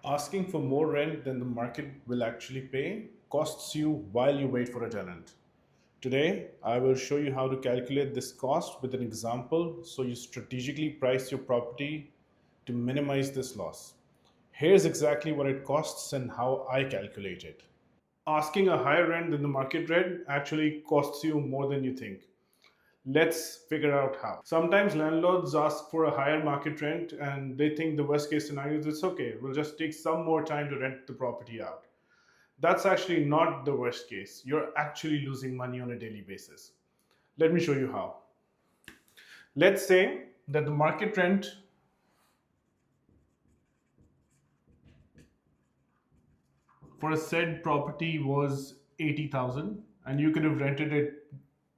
Asking for more rent than the market will actually pay costs you while you wait for a tenant. Today, I will show you how to calculate this cost with an example so you strategically price your property to minimize this loss. Here's exactly what it costs and how I calculate it. Asking a higher rent than the market rent actually costs you more than you think. Let's figure out how. Sometimes landlords ask for a higher market rent and they think the worst case scenario is it's okay, we'll just take some more time to rent the property out. That's actually not the worst case. You're actually losing money on a daily basis. Let me show you how. Let's say that the market rent for a said property was 80,000 and you could have rented it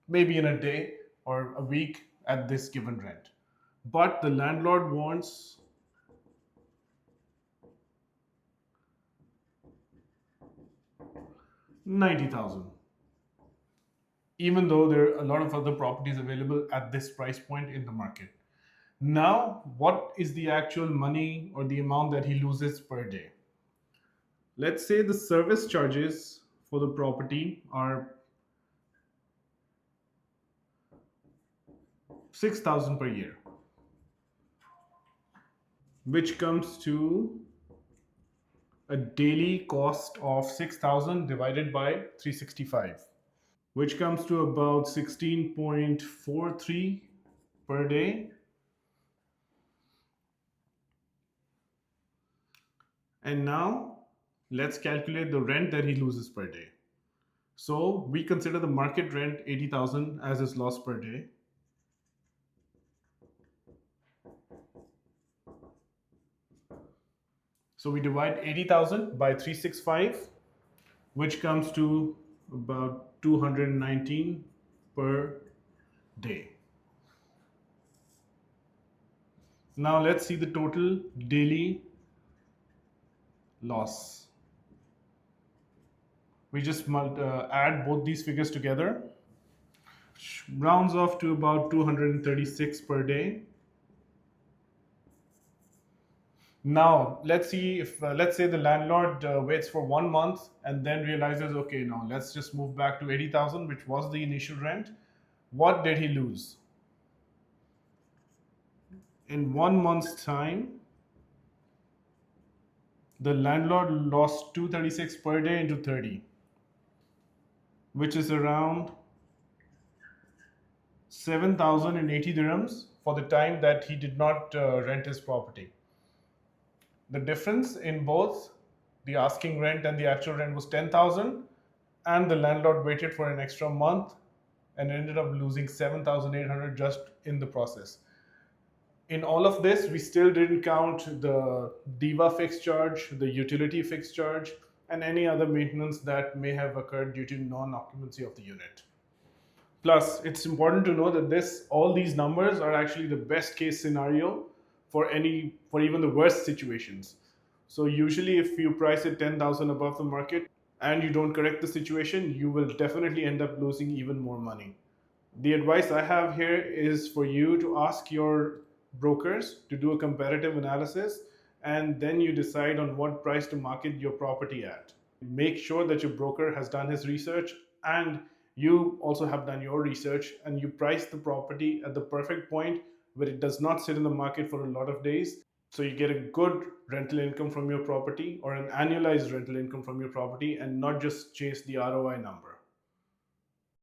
maybe in a day or a week at this given rent. But the landlord wants 90,000, even though there are a lot of other properties available at this price point in the market. Now, what is the actual money or the amount that he loses per day? Let's say the service charges for the property are 6,000 per year, which comes to a daily cost of 6,000 divided by 365, which comes to about 16.43 per day. And now let's calculate the rent that he loses per day. So we consider the market rent 80,000 as his loss per day. So we divide 80,000 by 365, which comes to about 219 per day. Now let's see the total daily loss. We just add both these figures together, which rounds off to about 236 per day. Now, let's see if, let's say the landlord waits for 1 month and then realizes, okay, now let's just move back to 80,000, which was the initial rent. What did he lose? In 1 month's time, the landlord lost 236 per day into 30, which is around 7,080 dirhams for the time that he did not rent his property. The difference in both the asking rent and the actual rent was 10,000, and the landlord waited for an extra month and ended up losing 7,800 just in the process. In all of this, we still didn't count the diva fixed charge, the utility fixed charge, and any other maintenance that may have occurred due to non-occupancy of the unit. Plus, it's important to know that all these numbers are actually the best case scenario for even the worst situations. So usually if you price it 10,000 above the market and you don't correct the situation, you will definitely end up losing even more money. The advice I have here is for you to ask your brokers to do a comparative analysis, and then you decide on what price to market your property at. Make sure that your broker has done his research and you also have done your research, and you price the property at the perfect point where it does not sit in the market for a lot of days, so you get a good rental income from your property or an annualized rental income from your property and not just chase the ROI number.